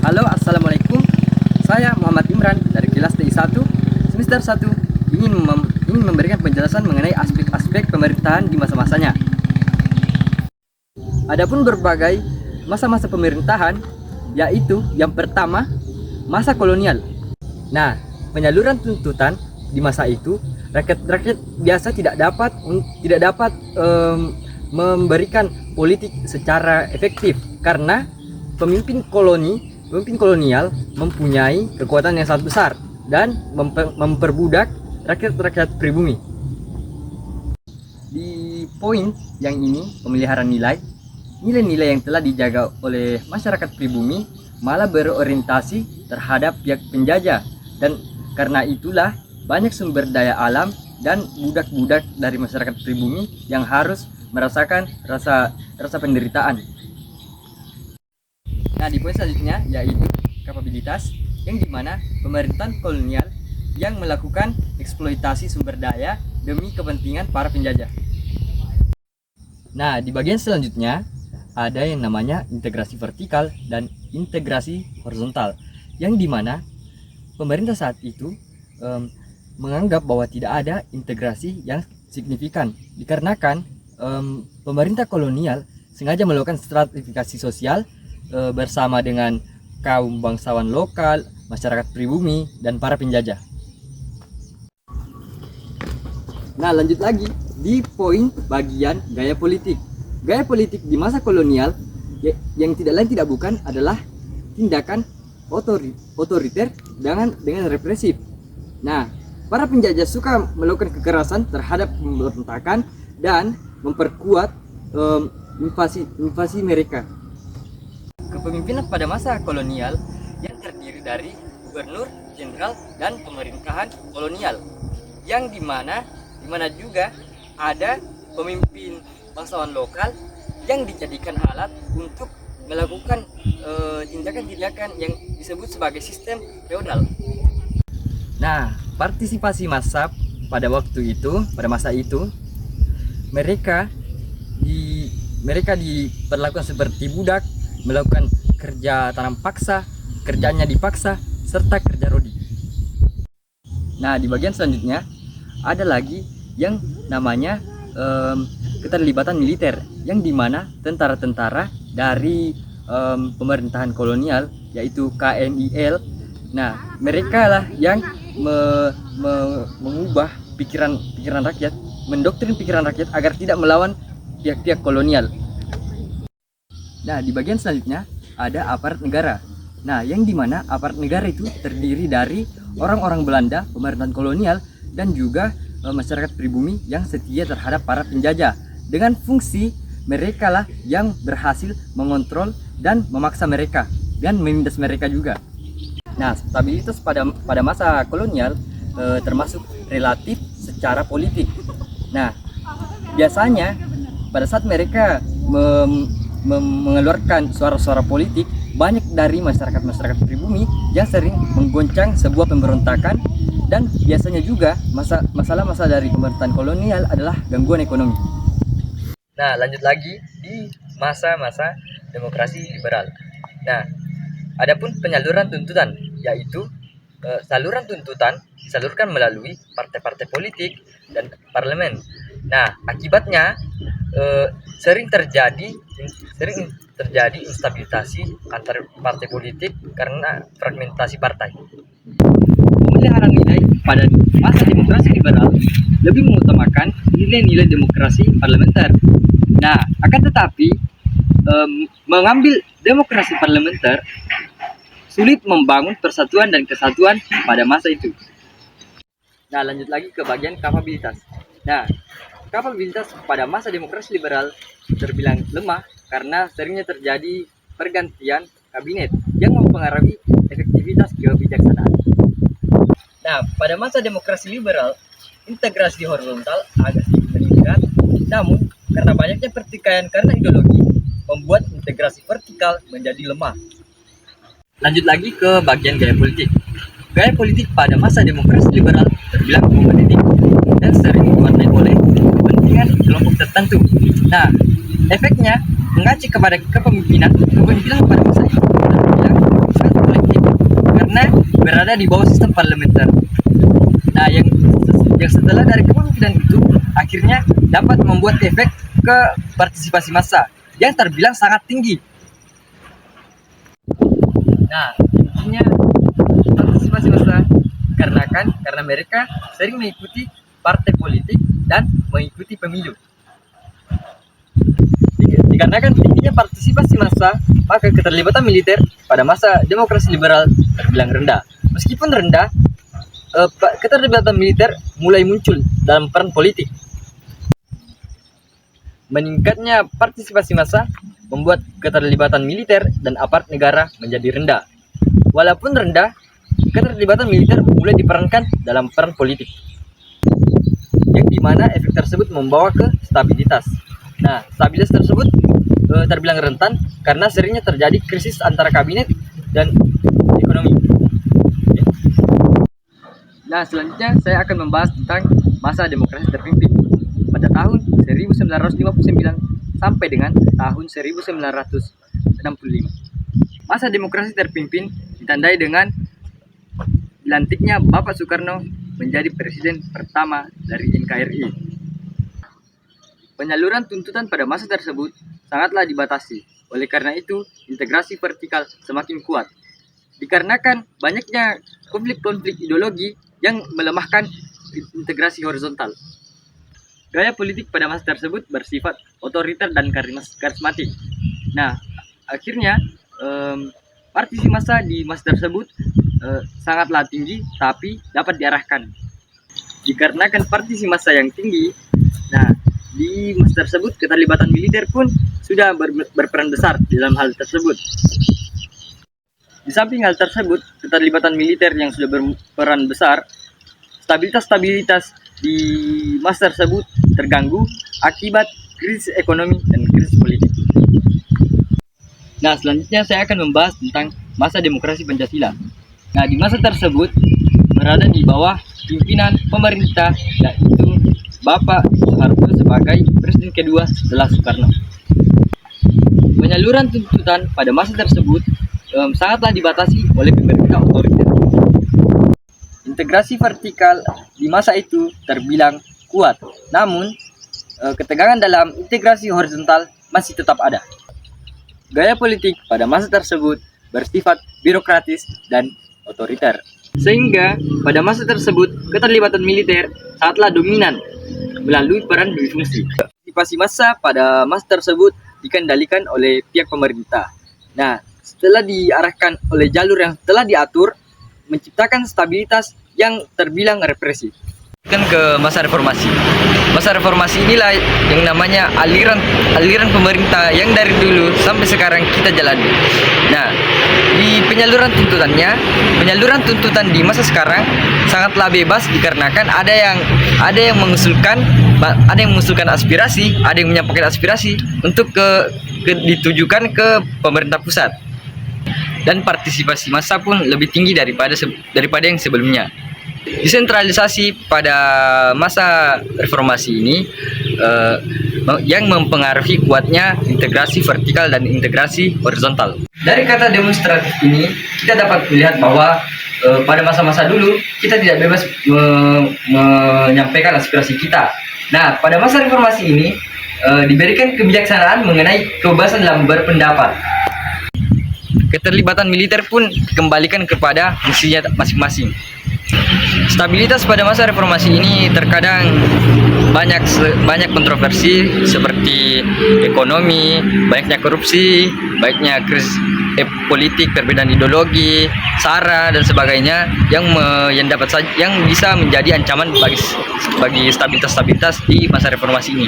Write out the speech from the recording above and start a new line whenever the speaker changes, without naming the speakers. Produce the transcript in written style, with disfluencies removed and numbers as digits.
Halo, Assalamualaikum. Saya Muhammad Imran dari kelas TI 1, semester 1, ingin memberikan penjelasan mengenai aspek-aspek pemerintahan di masa-masanya. Adapun berbagai masa-masa pemerintahan, yaitu yang pertama, masa kolonial. Nah, penyaluran tuntutan di masa itu, rakyat biasa tidak dapat memberikan politik secara efektif karena pemimpin kolonial mempunyai kekuatan yang sangat besar dan memperbudak rakyat pribumi. Di poin yang ini, pemeliharaan nilai-nilai yang telah dijaga oleh masyarakat pribumi malah berorientasi terhadap pihak penjajah, dan karena itulah banyak sumber daya alam dan budak-budak dari masyarakat pribumi yang harus merasakan rasa penderitaan. Nah, di poin selanjutnya yaitu kapabilitas, yang dimana pemerintahan kolonial yang melakukan eksploitasi sumber daya demi kepentingan para penjajah. Nah, di bagian selanjutnya ada yang namanya integrasi vertikal dan integrasi horizontal, yang dimana pemerintah saat itu menganggap bahwa tidak ada integrasi yang signifikan dikarenakan pemerintah kolonial sengaja melakukan stratifikasi sosial bersama dengan kaum bangsawan lokal, masyarakat pribumi, dan para penjajah. Nah, lanjut lagi di poin bagian gaya politik. Gaya politik di masa kolonial yang tidak lain tidak bukan adalah tindakan otoriter dengan represif. Nah, para penjajah suka melakukan kekerasan terhadap pemberontakan dan memperkuat invasi mereka. Kepemimpinan pada masa kolonial yang terdiri dari gubernur, jenderal, dan pemerintahan kolonial, yang dimana juga ada pemimpin bangsawan lokal yang dijadikan alat untuk melakukan tindakan-tindakan yang disebut sebagai sistem feodal. Nah, partisipasi massa pada masa itu mereka diperlakukan seperti budak, melakukan kerja tanam paksa, kerjanya dipaksa, serta kerja rodi. Nah, di bagian selanjutnya ada lagi yang namanya keterlibatan militer, yang dimana tentara-tentara dari pemerintahan kolonial yaitu KMIL. Nah, mereka lah yang mengubah pikiran rakyat, mendoktrin pikiran rakyat agar tidak melawan pihak-pihak kolonial. Nah, di bagian selanjutnya ada aparat negara. Nah, yang dimana aparat negara itu terdiri dari orang-orang Belanda, pemerintahan kolonial, dan juga masyarakat pribumi yang setia terhadap para penjajah. Dengan fungsi mereka lah yang berhasil mengontrol dan memaksa mereka dan menindas mereka juga. Nah, stabilitas pada masa kolonial termasuk relatif secara politik. Nah, biasanya pada saat mereka mengeluarkan suara-suara politik, banyak dari masyarakat pribumi yang sering menggoncang sebuah pemberontakan, dan biasanya juga masalah dari pemerintahan kolonial adalah gangguan ekonomi. Nah, lanjut lagi di masa-masa demokrasi liberal. Nah, adapun penyaluran tuntutan, yaitu saluran tuntutan disalurkan melalui partai-partai politik dan parlemen. Nah, akibatnya sering terjadi instabilitas antar partai politik karena fragmentasi partai. Pemeliharaan nilai pada masa demokrasi liberal lebih mengutamakan nilai-nilai demokrasi parlementer. Nah, akan tetapi mengambil demokrasi parlementer sulit membangun persatuan dan kesatuan pada masa itu. Nah, lanjut lagi ke bagian kapabilitas. Nah, kapabilitas pada masa demokrasi liberal terbilang lemah karena seringnya terjadi pergantian kabinet yang mempengaruhi efektivitas kebijaksanaan. Nah, pada masa demokrasi liberal, integrasi horizontal agak sedikit meningkat, namun karena banyaknya pertikaian karena ideologi, membuat integrasi vertikal menjadi lemah. Lanjut lagi ke bagian gaya politik. Gaya politik pada masa demokrasi liberal terbilang kompetitif dan sering diwarnai oleh kepentingan kelompok tertentu. Nah, efeknya mengacu kepada kepemimpinan pada masa itu terbilang sangat berada di bawah sistem parlementer. Nah, yang setelah dari kepemimpinan itu akhirnya dapat membuat efek ke partisipasi massa yang terbilang sangat tinggi. Nah, intinya partisipasi massa karena mereka sering mengikuti partai politik dan mengikuti pemilu. Dikarenakan tingginya partisipasi massa, maka keterlibatan militer pada masa demokrasi liberal terbilang rendah. Meskipun rendah, keterlibatan militer mulai muncul dalam peran politik. Meningkatnya partisipasi massa membuat keterlibatan militer dan aparat negara menjadi rendah. Walaupun rendah, keterlibatan militer mulai diperankan dalam peran politik, yang dimana efek tersebut membawa ke stabilitas. Nah, stabilitas tersebut terbilang rentan karena seringnya terjadi krisis antara kabinet dan ekonomi. Nah, selanjutnya saya akan membahas tentang masa demokrasi terpimpin pada tahun 1959 sampai dengan tahun 1965. Masa demokrasi terpimpin ditandai dengan dilantiknya Bapak Soekarno menjadi presiden pertama dari NKRI. Penyaluran tuntutan pada masa tersebut sangatlah dibatasi. Oleh karena itu, integrasi vertikal semakin kuat. Dikarenakan banyaknya konflik-konflik ideologi yang melemahkan integrasi horizontal. Gaya politik pada masa tersebut bersifat otoriter dan karismatik. Nah, akhirnya partisipasi massa di masa tersebut sangatlah tinggi, tapi dapat diarahkan. Dikarenakan partisipasi massa yang tinggi, nah di masa tersebut keterlibatan militer pun sudah berperan besar dalam hal tersebut. Di samping hal tersebut, keterlibatan militer yang sudah berperan besar, stabilitas di masa tersebut terganggu akibat krisis ekonomi dan krisis politik. Nah, selanjutnya saya akan membahas tentang masa demokrasi Pancasila. Nah, di masa tersebut berada di bawah pimpinan pemerintah, yaitu Bapak Soeharto sebagai presiden kedua setelah Soekarno. Penyaluran tuntutan pada masa tersebut sangatlah dibatasi oleh pemerintah otoriter. Integrasi vertikal di masa itu terbilang kuat, namun ketegangan dalam integrasi horizontal masih tetap ada. Gaya politik pada masa tersebut bersifat birokratis dan otoriter, sehingga pada masa tersebut keterlibatan militer sangatlah dominan melalui peran dui-fungsi. Partisipasi massa pada masa tersebut dikendalikan oleh pihak pemerintah. Nah, setelah diarahkan oleh jalur yang telah diatur, menciptakan stabilitas yang terbilang represif. Ke masa reformasi. Masa reformasi inilah yang namanya aliran pemerintah yang dari dulu sampai sekarang kita jalani. Nah, di penyaluran tuntutan di masa sekarang sangatlah bebas dikarenakan ada yang mengusulkan aspirasi, ada yang menyampaikan aspirasi untuk ditujukan ke pemerintah pusat. Dan partisipasi massa pun lebih tinggi daripada yang sebelumnya. Desentralisasi pada masa reformasi ini yang mempengaruhi kuatnya integrasi vertikal dan integrasi horizontal. Dari kata demonstratif ini kita dapat melihat bahwa pada masa-masa dulu kita tidak bebas menyampaikan aspirasi kita. Nah, pada masa reformasi ini diberikan kebijaksanaan mengenai kebebasan dalam berpendapat. Keterlibatan militer pun dikembalikan kepada fungsinya masing-masing. Stabilitas pada masa reformasi ini terkadang banyak kontroversi seperti ekonomi, banyaknya korupsi, banyaknya krisis politik, perbedaan ideologi, SARA dan sebagainya yang bisa menjadi ancaman bagi stabilitas di masa reformasi ini.